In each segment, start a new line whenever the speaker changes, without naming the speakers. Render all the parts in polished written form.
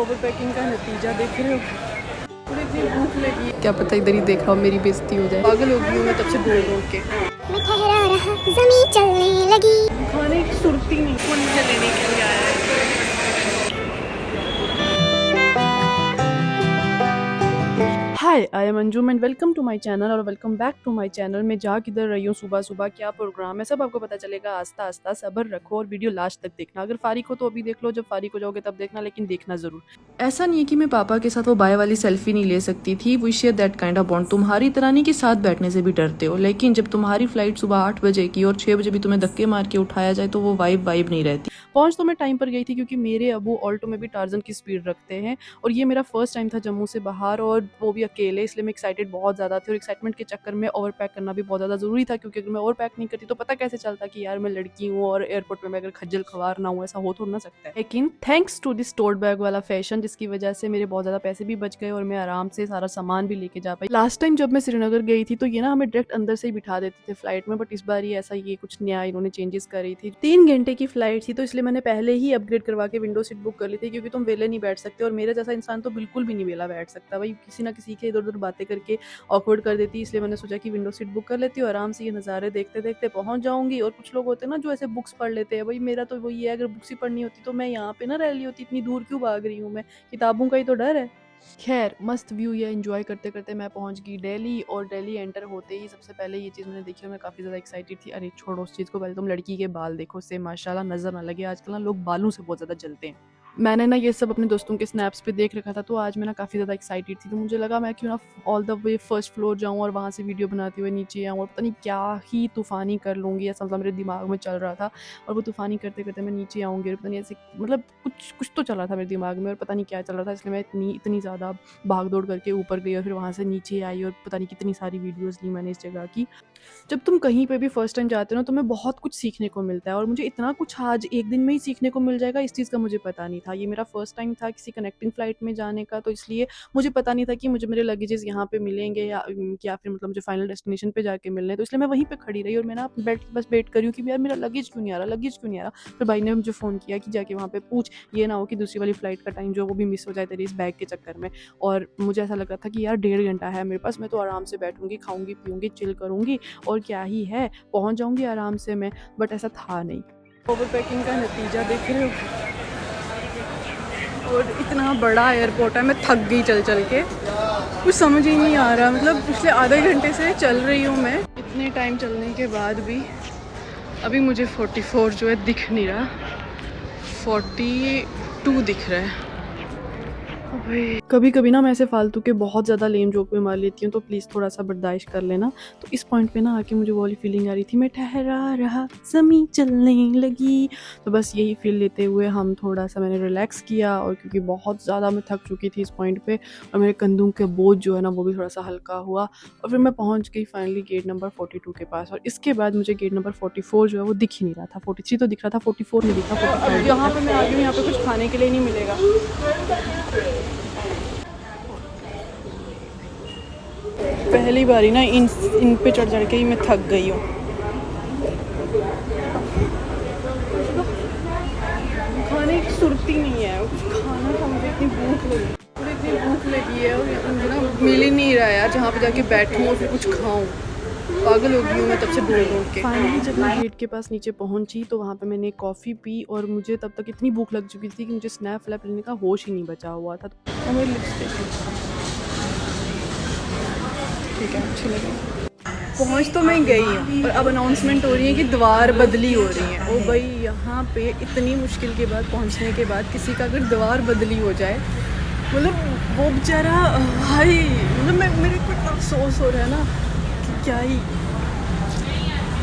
Over packing का नतीजा देख रहे हो। मुझे इतनी भूख लगी है, क्या पता इधर ही देख रहा हूँ मेरी बेइज्जती हो जाए। पागल हो गई हूँ मैं तब से दौड़ के।
मैं ठहरा रहा, ज़मीं चलने लगी।
खाने की सुर्ती नहीं, कौन मुझे लेने के लिए आया है। Hi, I am Anjum and welcome to my channel और welcome back to my channel. मैं जा किधर रही हूँ, सुबह सुबह क्या प्रोग्राम है, सब आपको पता चलेगा। आस्ता आस्ता सब्र रखो और वीडियो लास्ट तक देखना। अगर फारिग हो तो अभी देख लो, जब फारिग हो जाओगे तब देखना, लेकिन देखना जरूर। ऐसा नहीं है कि मैं पापा के साथ वो बाय वाली सेल्फी नहीं ले सकती थी। We share that kind of bond. तुम्हारी तरह नहीं कि साथ बैठने से भी डरते हो, लेकिन जब तुम्हारी फ्लाइट सुबह 8 बजे की और 6 बजे भी तुम्हें धक्के मार के उठाया जाए तो वो वाइब नहीं रहती। पहुंच तो मैं टाइम पर गई थी क्योंकि मेरे अबू ऑल्टो में भी टार्जन की स्पीड रखते हैं और ये मेरा फर्स्ट टाइम था जम्मू से बाहर, और वो भी अकेले, इसलिए मैं एक्साइटेड बहुत ज़्यादा थी। और एक्साइटमेंट के चक्कर में ओवर पैक करना भी बहुत ज़्यादा ज़रूरी था, क्योंकि अगर मैं ओवर पैक नहीं करती तो पता कैसे चलता कि यार मैं लड़की हूँ और एयरपोर्ट पे मैं अगर खज्जल खवार ना हूँ, ऐसा हो तो ना सकता है। लेकिन thanks to this tote bag वाला फैशन, जिसकी वजह से मेरे बहुत ज़्यादा पैसे भी बच गए और मैं आराम से सारा सामान भी लेके जा पाई। लास्ट टाइम जब मैं श्रीनगर गई थी तो ये ना हमें डायरेक्ट अंदर से ही बिठा देते थे फ्लाइट में, बट इस बार ये ऐसा ये कुछ नया इन्होंने चेंजेस करी थी। 3 घंटे की फ्लाइट थी तो इसलिए मैंने पहले ही अपग्रेड करवा के विंडो सीट बुक कर ली थी, क्योंकि तुम वेले नहीं बैठ सकते और मेरे जैसा इंसान तो बिल्कुल भी नहीं वेला बैठ सकता भाई, किसी ना किसी के इधर उधर बातें करके ऑकवर्ड कर देती। इसलिए मैंने सोचा कि विंडो सीट बुक कर लेती हूँ, आराम से ये नज़ारे देखते देखते पहुंच जाऊंगी। और कुछ लोग होते हैं ना जो ऐसे बुक्स पढ़ लेते हैं, भाई मेरा तो वही है, अगर बुक्स ही पढ़नी होती तो मैं यहाँ पे ना रह ली होती, इतनी दूर क्यों भाग रही हूँ मैं, किताबों का ही तो डर है। खैर, मस्त व्यू ये एंजॉय करते करते मैं पहुंच गई दिल्ली। और दिल्ली एंटर होते ही सबसे पहले ये चीज़ मैंने देखी और मैं काफ़ी ज़्यादा एक्साइटेड थी। अरे छोड़ो उस चीज़ को, पहले तुम लड़की के बाल देखो, उससे माशाल्लाह नज़र ना लगे। आजकल ना लोग बालों से बहुत ज़्यादा जलते हैं। मैंने ना ये सब अपने दोस्तों के स्नैप्स पे देख रखा था, तो आज मैं ना काफ़ी ज़्यादा एक्साइटेड थी, तो मुझे लगा मैं क्यों ना all the way first floor जाऊँ और वहाँ से वीडियो बनाते हुए नीचे आऊँ और पता नहीं क्या ही तूफ़ानी कर लूँगी, ऐसा मतलब मेरे दिमाग में चल रहा था। और वो तूफ़ानी करते करते मैं नीचे आऊँगी और पता नहीं ऐसे मतलब कुछ कुछ तो चल रहा था मेरे दिमाग में और पता नहीं क्या चल रहा था, इसलिए मैं इतनी ज़्यादा भाग दौड़ करके ऊपर गई और फिर वहाँ से नीचे आई और पता नहीं कितनी सारी वीडियोज़ ली मैंने इस जगह की। जब तुम कहीं पे भी फर्स्ट टाइम जाते हो ना, तुम्हें बहुत कुछ सीखने को मिलता है, और मुझे इतना कुछ आज एक दिन में ही सीखने को मिल जाएगा इस चीज़ का मुझे पता नहीं था। ये मेरा फर्स्ट टाइम था किसी कनेक्टिंग फ्लाइट में जाने का, तो इसलिए मुझे पता नहीं था कि मुझे मेरे लगेजेस यहाँ पे मिलेंगे या फिर मतलब मुझे फाइनल डेस्टिनेशन पे जाके मिलने हैं। तो इसलिए मैं वहीं पे खड़ी रही और मैं ना बेड के पास वेट कर रही हूँ कि यार मेरा लगेज क्यों नहीं आ रहा, लगेज क्यों नहीं आ रहा। फिर भाई ने मुझे फ़ोन किया कि जाके वहाँ पे पूछ, ये ना हो कि दूसरी वाली फ्लाइट का टाइम जो वो भी मिस हो जाए तेरे इस बैग के चक्कर में। और मुझे ऐसा लग रहा था कि यार 1.5 घंटा है मेरे पास, मैं तो आराम से बैठूंगी, खाऊंगी पीऊंगी, चिल करूंगी और क्या ही है, पहुंच जाऊंगी आराम से मैं। बट ऐसा था नहीं। ओवर पैकिंग का नतीजा देख रहे हो। और इतना बड़ा एयरपोर्ट है, मैं थक गई चल चल के, कुछ समझ ही नहीं आ रहा। मतलब पिछले आधे घंटे से चल रही हूँ मैं, इतने टाइम चलने के बाद भी अभी मुझे 44 जो है दिख नहीं रहा, 42 दिख रहा है। कभी कभी ना मैं ऐसे फालतू के बहुत ज़्यादा लेम जोक में मार लेती हूँ, तो प्लीज़ थोड़ा सा बर्दाश्त कर लेना। तो इस पॉइंट पे ना आके मुझे वो वाली फीलिंग आ रही थी, मैं ठहरा रहा ज़मीं चलने लगी। तो बस यही फील लेते हुए हम थोड़ा सा मैंने रिलैक्स किया, और क्योंकि बहुत ज़्यादा मैं थक चुकी थी इस पॉइंट पे और मेरे कंधों के बोझ जो है ना वो भी थोड़ा सा हल्का हुआ, और फिर मैं पहुँच गई फाइनली गेट नंबर 42 के पास। और इसके बाद मुझे गेट नंबर 44 जो है वो दिख ही नहीं रहा था। 43 तो दिख रहा था, 44 नहीं दिखा। 45 यहाँ पर मैं आ गई हूँ, यहाँ पे कुछ खाने के लिए नहीं मिलेगा। पहली बारी ना इन पे चढ़ के ही मैं थक गई हूँ। खाने की सुर्ती नहीं है, कुछ खाना था, मुझे इतनी भूख लगी है और मुझे ना मिल ही नहीं रहा है जहाँ पे जाके बैठूँ और फिर कुछ खाऊँ। पागल हो गई हूँ मैं तब से दौड़ के। फाइनली जब मैं गेट के पास नीचे पहुँची तो वहाँ पे मैंने कॉफ़ी पी, और मुझे तब तक इतनी भूख लग चुकी थी कि मुझे स्नैप फ्लैप लेने का होश ही नहीं बचा हुआ था। तो मेरी लिपस्टिक ठीक है, अच्छी लगी। पहुंच तो मैं गई हूँ और अब अनाउंसमेंट हो रही है कि द्वार बदली हो रही है। ओ भाई, यहाँ पे इतनी मुश्किल के बाद पहुँचने के बाद किसी का अगर द्वार बदली हो जाए, मतलब वो बेचारा भाई, मतलब मेरे को इतना अफसोस हो रहा है ना कि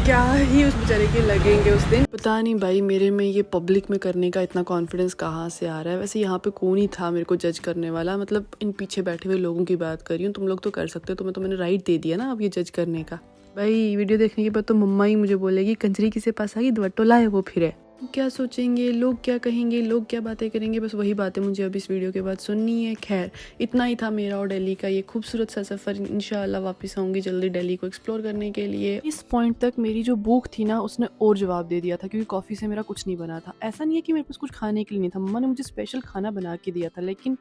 क्या ही उस बेचारे के लगेंगे उस दिन। पता नहीं भाई, मेरे में ये पब्लिक में करने का इतना कॉन्फिडेंस कहाँ से आ रहा है। वैसे यहाँ पे कौन ही था मेरे को जज करने वाला, मतलब इन पीछे बैठे हुए लोगों की बात कर रही हूँ। तुम लोग तो कर सकते हो, तुम्हें तो मैंने राइट दे दिया ना अब ये जज करने का। भाई वीडियो देखने के बाद तो मम्मा ही मुझे बोलेगी कंजरी किसे पास आ गई, दुपट्टो लाए वो फिर है। क्या सोचेंगे लोग, क्या कहेंगे लोग, क्या बातें करेंगे, बस वही बातें मुझे अब इस वीडियो के बाद सुननी है। खैर, इतना ही था मेरा और दिल्ली का ये खूबसूरत सा सफ़र। इंशाल्लाह वापस आऊँगी जल्दी दिल्ली को एक्सप्लोर करने के लिए। इस पॉइंट तक मेरी जो भूख थी ना, उसने और जवाब दे दिया था, क्योंकि कॉफ़ी से मेरा कुछ नहीं बना था। ऐसा नहीं है कि मेरे पास कुछ खाने के लिए नहीं था, मम्मा ने मुझे स्पेशल खाना बना के दिया था, लेकिन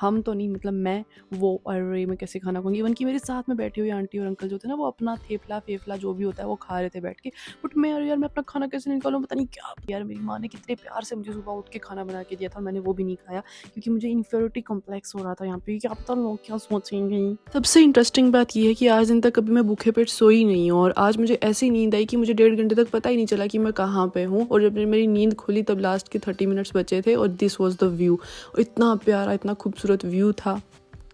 हम तो नहीं, मतलब वो अरे मैं कैसे खाना खाऊंगी। इवन कि मेरे साथ में बैठी हुई आंटी और अंकल जो थे ना, वो अपना थेपला फेफला जो भी होता है वो खा रहे थे बैठ के। बट मैं यार मैं अपना खाना कैसे निकालूं, पता नहीं क्या। यार मेरी माँ ने कितने प्यार से मुझे सुबह उठ के खाना बना के दिया था और मैंने वो भी नहीं खाया, क्योंकि मुझे इन्फीरियरिटी कॉम्प्लेक्स हो रहा था यहाँ पे, क्या पता लोग क्या सोचेंगे। सबसे इंटरेस्टिंग बात यह है कि आज दिन तक कभी मैं भूखे पेट सोई नहीं हूँ, और आज मुझे ऐसी नींद आई कि मुझे 1.5 घंटे तक पता ही नहीं चला कि मैं कहाँ पे हूँ। और जब मेरी नींद खुली तब लास्ट के 30 मिनट्स बचे थे, और दिस वॉज द व्यू। इतना प्यारा, इतना खूबसूरत व्यू था।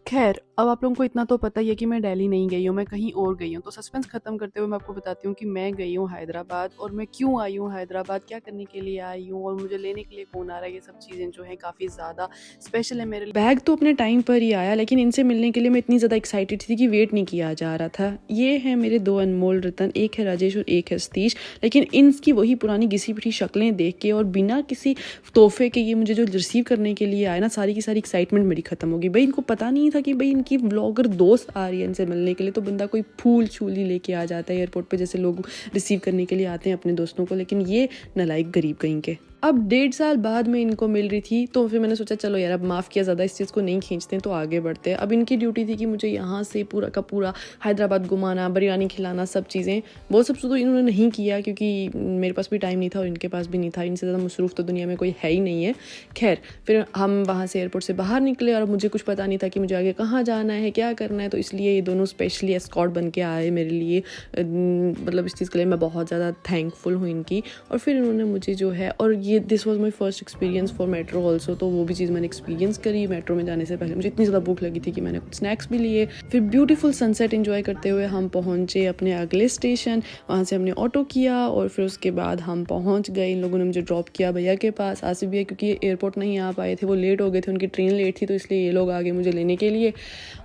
खैर, अब आप लोगों को इतना तो पता ही है कि मैं दिल्ली नहीं गई हूँ, मैं कहीं और गई हूँ। तो सस्पेंस खत्म करते हुए मैं आपको बताती हूँ कि मैं गई हूँ हैदराबाद, और मैं क्यों आई हूँ हैदराबाद, क्या करने के लिए आई हूँ, और मुझे लेने के लिए कौन आ रहा है। ये सब चीज़ें जो हैं काफ़ी ज़्यादा स्पेशल है मेरे लिए। बैग तो अपने टाइम पर ही आया, लेकिन इनसे मिलने के लिए मैं इतनी ज़्यादा एक्साइटेड थी कि वेट नहीं किया जा रहा था। ये है मेरे 2 अनमोल रतन, एक है राजेश और एक है सतीश। लेकिन इनकी वही पुरानी घिसी पिटी शक्लें देख के और बिना किसी तोहफे के ये मुझे जो रिसीव करने के लिए आए ना, सारी की सारी एक्साइटमेंट मेरी खत्म होगी। भाई इनको पता नहीं था कि भाई इनकी व्लॉगर दोस्त आ रही है इनसे मिलने के लिए, तो बंदा कोई फूल छूल ही लेके आ जाता है एयरपोर्ट पे, जैसे लोग रिसीव करने के लिए आते हैं अपने दोस्तों को। लेकिन ये नालायक गरीब कहीं के। अब 1.5 साल बाद में इनको मिल रही थी, तो फिर मैंने सोचा चलो यार अब माफ़ किया, ज़्यादा इस चीज़ को नहीं खींचते हैं, तो आगे बढ़ते हैं। अब इनकी ड्यूटी थी कि मुझे यहाँ से पूरा का पूरा हैदराबाद घुमाना, बिरयानी खिलाना, सब चीज़ें। वो सब तो इन्होंने नहीं किया, क्योंकि मेरे पास भी टाइम नहीं था और इनके पास भी नहीं था। इनसे ज़्यादा मसरूफ़ तो दुनिया में कोई है ही नहीं है। खैर, फिर हम वहाँ से एयरपोर्ट से बाहर निकले, और मुझे कुछ पता नहीं था कि मुझे आगे कहाँ जाना है, क्या करना है। तो इसलिए ये दोनों स्पेशली एस्कॉर्ट बन के आए मेरे लिए। मतलब इस चीज़ के लिए मैं बहुत ज़्यादा थैंकफुल हूँ इनकी। और फिर इन्होंने मुझे जो है, और ये this was my first experience for metro also, तो वो भी चीज़ मैंने एक्सपीरियंस करी। मेट्रो में जाने से पहले मुझे इतनी ज़्यादा भूख लगी थी कि मैंने कुछ स्नैक्स भी लिए। फिर ब्यूटीफुल सनसेट एंजॉय करते हुए हम पहुँचे अपने अगले स्टेशन। वहाँ से हमने ऑटो किया, और फिर उसके बाद हम पहुँच गए। इन लोगों ने मुझे ड्रॉप किया भैया के पास, आसिफ भैया, क्योंकि ये एयरपोर्ट नहीं आ पाए थे, वो लेट हो गए थे, उनकी ट्रेन लेट थी, तो इसलिए ये लोग आ गए मुझे लेने के लिए।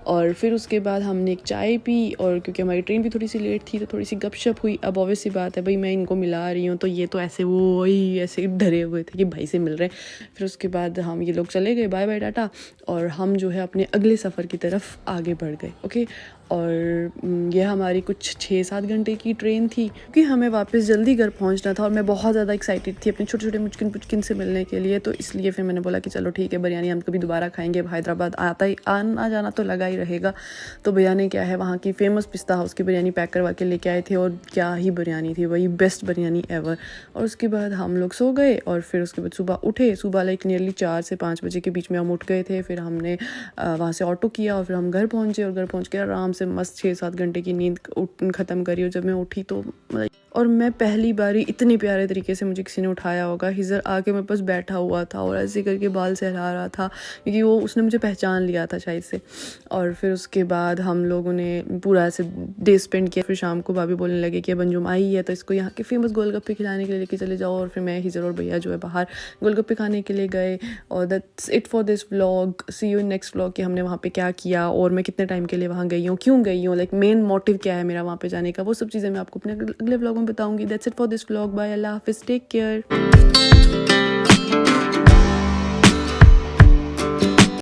और फिर उसके बाद हमने एक चाय पी, और क्योंकि हमारी ट्रेन भी थोड़ी सी लेट थी तो थोड़ी सी गपशप हुई। अब ऑब्वियस सी बात है भाई, मैं इनको मिला रही हूँ, तो ये तो ऐसे वही ऐसे डरे हुए थे कि भाई से मिल रहे हैं। फिर उसके बाद हम ये लोग चले गए, बाय बाय टाटा, और हम जो है अपने अगले सफ़र की तरफ आगे बढ़ गए। ओके, और यह हमारी कुछ 6-7 घंटे की ट्रेन थी, क्योंकि हमें वापस जल्दी घर पहुंचना था, और मैं बहुत ज़्यादा एक्साइटेड थी अपने छोटे छोटे मुचकिन से मिलने के लिए। तो इसलिए फिर मैंने बोला कि चलो ठीक है, बिरयानी हम कभी दोबारा खाएंगे। हैदराबाद आना जाना तो लगा ही रहेगा। तो भैया ने क्या है, वहाँ की फेमस पिस्ता हाउस की बिरयानी पैक करवा के लेके आए थे, और क्या ही बिरयानी थी, वही बेस्ट बिरयानी एवर। और उसके बाद हम लोग सो गए, और फिर उसके बाद सुबह उठे। सुबह लाइक नियरली 4 से 5 बजे के बीच में हम उठ गए थे। फिर हमने वहाँ से ऑटो किया, और फिर हम घर पहुँचे, और घर पहुँच के आराम से मस्त 6-7 घंटे की नींद ख़त्म करी। और जब मैं उठी तो और मैं पहली बारी इतने प्यारे तरीके से मुझे किसी ने उठाया होगा। हिजर आके मेरे पास बैठा हुआ था और ऐसे करके बाल सहला रहा था, क्योंकि वो उसने मुझे पहचान लिया था शायद से। और फिर उसके बाद हम लोगों ने पूरा ऐसे डे स्पेंड किया। फिर शाम को भाभी बोलने लगे कि अंजुम आई है तो इसको यहाँ के फेमस गोलगप्पे खिलाने के लिए लेके चले जाओ। और फिर मैं, हिजर और भैया जो है बाहर गोलगप्पे खाने के लिए गए। और that's it for this vlog. See you in next vlog कि हमने वहाँ पे क्या किया और मैं कितने टाइम के लिए वहाँ गई हूँ, क्यों गई हूँ, लाइक मेन मोटिव क्या है मेरा वहाँ पे जाने का, वो सब चीज़ें मैं आपको अपने अगले व्लॉग में बताऊँगी। That's it for this vlog. Bye, अल्लाह हाफिज़, टेक केयर।